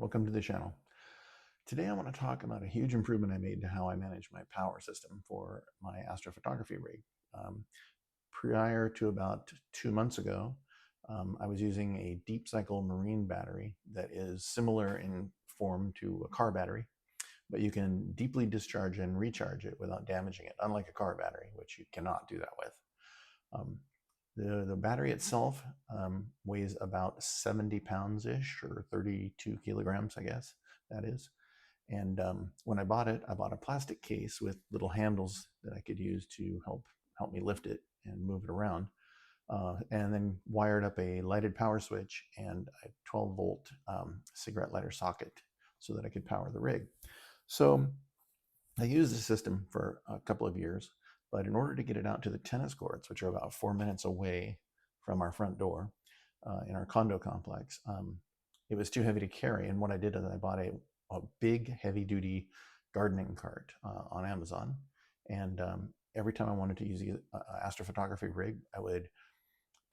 welcome to the channel. Today I want to talk about a huge improvement I made to how I manage my power system for my astrophotography rig. Prior to about 2 months ago, I was using a deep cycle marine battery that is similar in form to a car battery, but you can deeply discharge and recharge it without damaging it, unlike a car battery, which you cannot do that with. Um, the battery itself weighs about 70 pounds-ish, or 32 kilograms, I guess that is. And when I bought it, I bought a plastic case with little handles that I could use to help me lift it and move it around. And then wired up a lighted power switch and a 12-volt cigarette lighter socket so that I could power the rig. So I used the system for a couple of years, but in order to get it out to the tennis courts, which are about 4 minutes away from our front door in our condo complex, it was too heavy to carry. And what I did is I bought a big heavy-duty gardening cart on Amazon. And every time I wanted to use the astrophotography rig, I would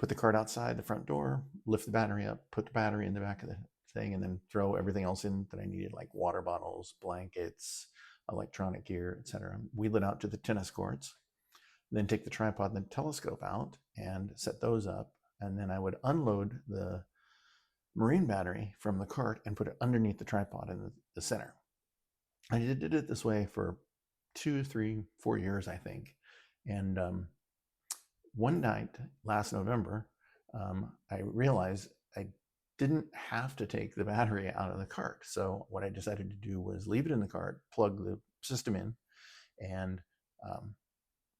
put the cart outside the front door, lift the battery up, put the battery in the back of the thing, and then throw everything else in that I needed, like water bottles, blankets, electronic gear, etc. Wheel it out to the tennis courts, then take the tripod and the telescope out and set those up. And then I would unload the marine battery from the cart and put it underneath the tripod in the center. I did it this way for 2, 3, 4 years, I think. And one night last November, I realized I didn't have to take the battery out of the cart. So what I decided to do was leave it in the cart, plug the system in, and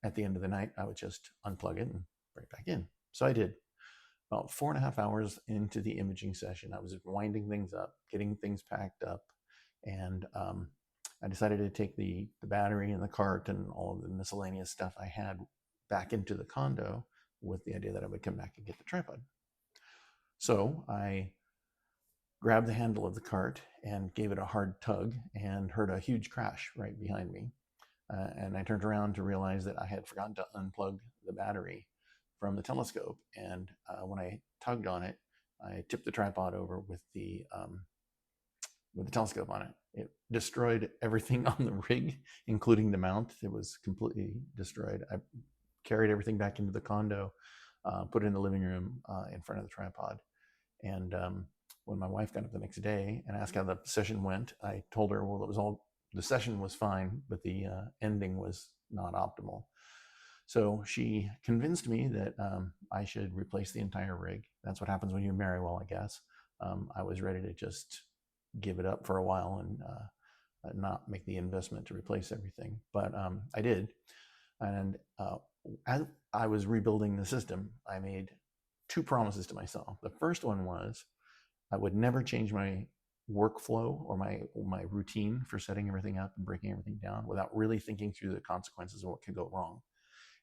at the end of the night, I would just unplug it and bring it back in. So I did. About 4.5 hours into the imaging session, I was winding things up, getting things packed up, and I decided to take the battery and the cart and all of the miscellaneous stuff I had back into the condo with the idea that I would come back and get the tripod. So I grabbed the handle of the cart and gave it a hard tug and heard a huge crash right behind me. And I turned around to realize that I had forgotten to unplug the battery from the telescope. And when I tugged on it, I tipped the tripod over with the telescope on it. It destroyed everything on the rig, including the mount. It was completely destroyed. I carried everything back into the condo, put it in the living room in front of the tripod. And when my wife got up the next day and asked how the session went, I told her, well, the session was fine, but the ending was not optimal. So she convinced me that I should replace the entire rig. That's what happens when you marry well, I guess. I was ready to just give it up for a while and not make the investment to replace everything. But I did. And as I was rebuilding the system, I made 2 promises to myself. The first one was I would never change my workflow or my routine for setting everything up and breaking everything down without really thinking through the consequences of what could go wrong.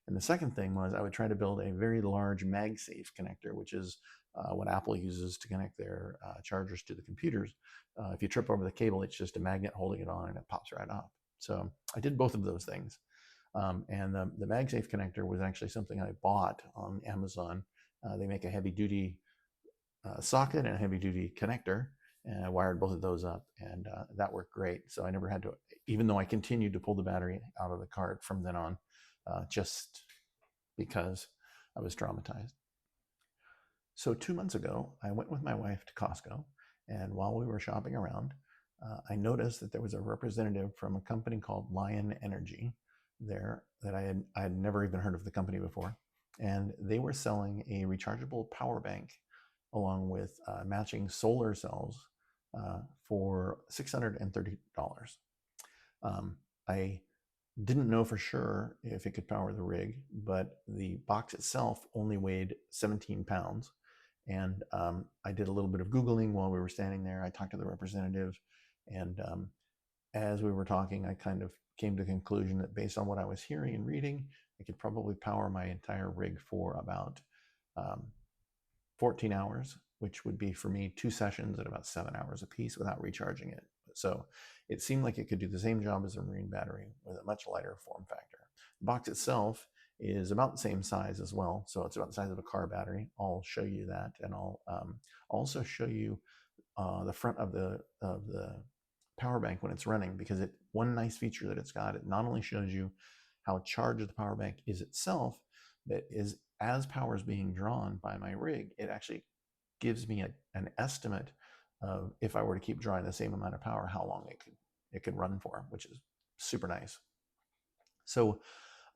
And the second thing was I would try to build a very large MagSafe connector, which is what Apple uses to connect their chargers to the computers. If you trip over the cable, it's just a magnet holding it on and it pops right off. So I did both of those things. And the MagSafe connector was actually something I bought on Amazon. They make a heavy-duty socket and a heavy-duty connector, and I wired both of those up, and that worked great. So I never had to, even though I continued to pull the battery out of the cart from then on, just because I was traumatized. So 2 months ago, I went with my wife to Costco, and while we were shopping around, I noticed that there was a representative from a company called Lion Energy there that I had never even heard of the company before, and they were selling a rechargeable power bank along with matching solar cells for $630. I didn't know for sure if it could power the rig, but the box itself only weighed 17 pounds. And I did a little bit of Googling while we were standing there. I talked to the representative, and as we were talking, I kind of came to the conclusion that based on what I was hearing and reading, I could probably power my entire rig for about 14 hours, which would be for me 2 sessions at about 7 hours a piece without recharging it. So it seemed like it could do the same job as a marine battery with a much lighter form factor. The box itself is about the same size as well, so it's about the size of a car battery. I'll show you that, and I'll also show you the front of the power bank when it's running, because one nice feature that it's got, it not only shows you how charged the power bank is itself, but as power is being drawn by my rig, it actually gives me an estimate of, if I were to keep drawing the same amount of power, how long it could run for, which is super nice. So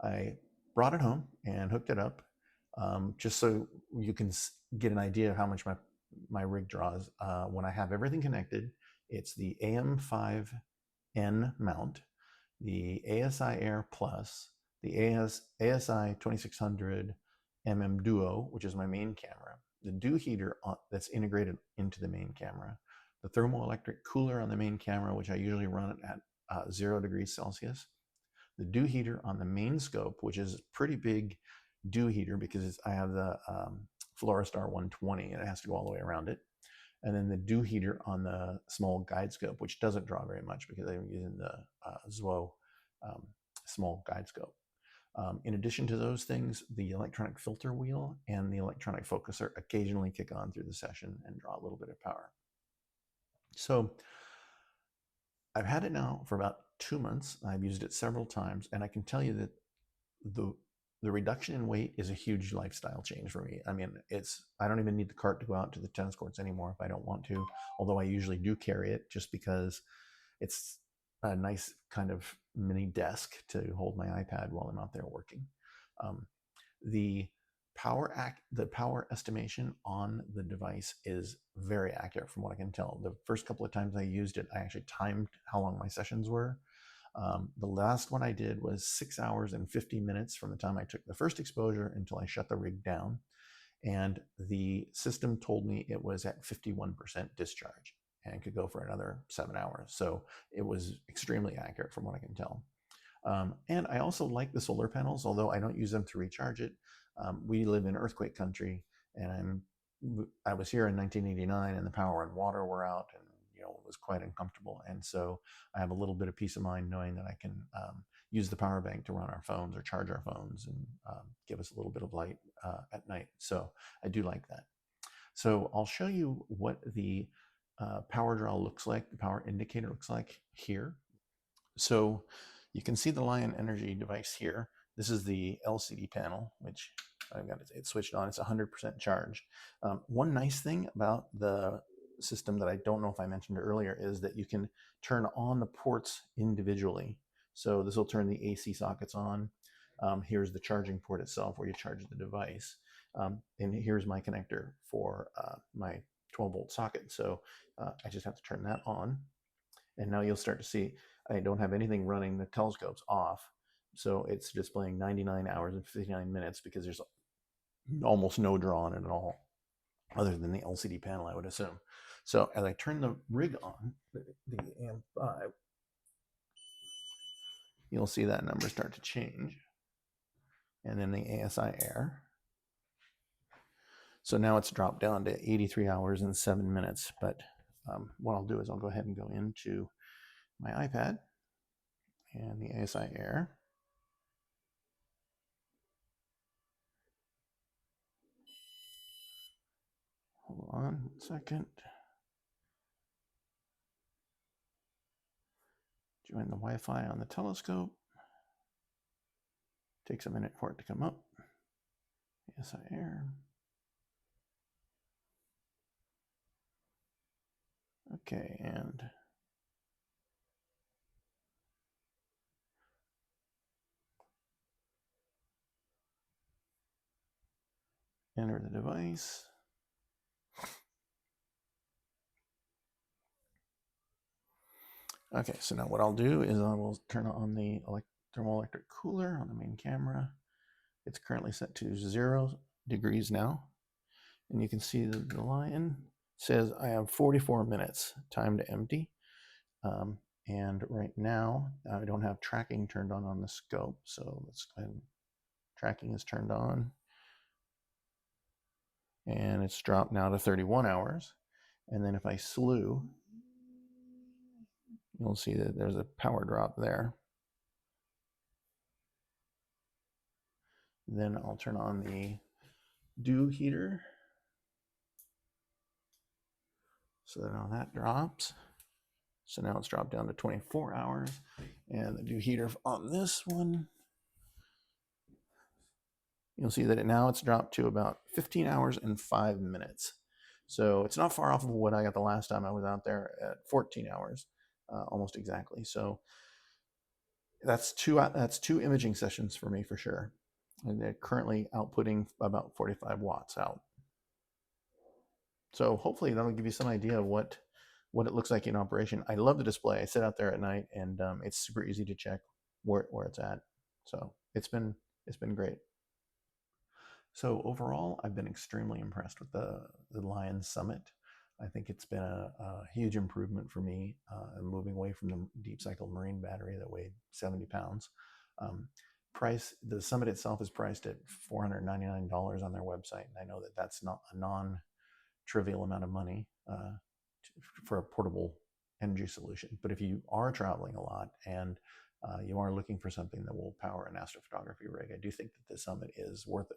I brought it home and hooked it up, just so you can get an idea of how much my rig draws. When I have everything connected, it's the AM5N mount, the ASI Air Plus, the ASI 2600 Duo, which is my main camera, the dew heater that's integrated into the main camera, the thermoelectric cooler on the main camera, which I usually run at 0 degrees Celsius, the dew heater on the main scope, which is a pretty big dew heater because I have the Fluorostar 120 and it has to go all the way around it. And then the dew heater on the small guide scope, which doesn't draw very much because I'm using the ZWO small guide scope. In addition to those things, the electronic filter wheel and the electronic focuser occasionally kick on through the session and draw a little bit of power. So I've had it now for about 2 months. I've used it several times, and I can tell you that the reduction in weight is a huge lifestyle change for me. I mean, I don't even need the cart to go out to the tennis courts anymore if I don't want to, although I usually do carry it just because it's a nice kind of mini desk to hold my iPad while I'm out there working. The power estimation on the device is very accurate from what I can tell. The first couple of times I used it, I actually timed how long my sessions were. The last one I did was 6 hours and 50 minutes from the time I took the first exposure until I shut the rig down. And the system told me it was at 51% discharge and could go for another 7 hours. So it was extremely accurate from what I can tell. And I also like the solar panels, although I don't use them to recharge it. We live in earthquake country, and I was here in 1989, and the power and water were out, and it was quite uncomfortable. And so I have a little bit of peace of mind knowing that I can use the power bank to run our phones or charge our phones and give us a little bit of light at night. So I do like that. So I'll show you what the power draw looks like, the power indicator looks like here. So you can see the Lion Energy device here. This is the LCD panel, which I've got it switched on. It's 100% charged. One nice thing about the system that I don't know if I mentioned earlier is that you can turn on the ports individually. So this will turn the AC sockets on. Here's the charging port itself where you charge the device. And here's my connector for my 12-volt socket. So I just have to turn that on. And now you'll start to see I don't have anything running. The telescope's off. So it's displaying 99 hours and 59 minutes because there's almost no draw on it at all, other than the LCD panel, I would assume. So as I turn the rig on, the AM5, you'll see that number start to change. And then the ASI Air. So now it's dropped down to 83 hours and 7 minutes. But what I'll do is I'll go ahead and go into my iPad and the ASI Air. Hold on 1 second. Join the Wi-Fi on the telescope. Takes a minute for it to come up. ASI Air. Okay, and enter the device. Okay, so now what I'll do is I will turn on the thermoelectric cooler on the main camera. It's currently set to 0 degrees now. And you can see that the Lion says I have 44 minutes time to empty. And right now I don't have tracking turned on the scope. So let's go ahead and tracking is turned on. And it's dropped now to 31 hours. And then if I slew, you'll see that there's a power drop there. Then I'll turn on the dew heater. So now that drops. So now it's dropped down to 24 hours. And the dew heater on this one, you'll see that now it's dropped to about 15 hours and 5 minutes. So it's not far off of what I got the last time I was out there at 14 hours, almost exactly. So that's two imaging sessions for me for sure. And they're currently outputting about 45 watts out. So hopefully that'll give you some idea of what it looks like in operation. I love the display. I sit out there at night, and it's super easy to check where it's at. So it's been great. So overall, I've been extremely impressed with the Lion Summit. I think it's been a huge improvement for me, moving away from the deep cycle marine battery that weighed 70 pounds. The Summit itself is priced at $499 on their website, and I know that that's not a non-trivial amount of money for a portable energy solution. But if you are traveling a lot and you are looking for something that will power an astrophotography rig, I do think that the Summit is worth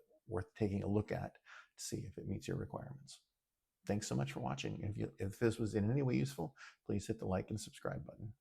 taking a look at to see if it meets your requirements. Thanks so much for watching. If this was in any way useful, please hit the like and subscribe button.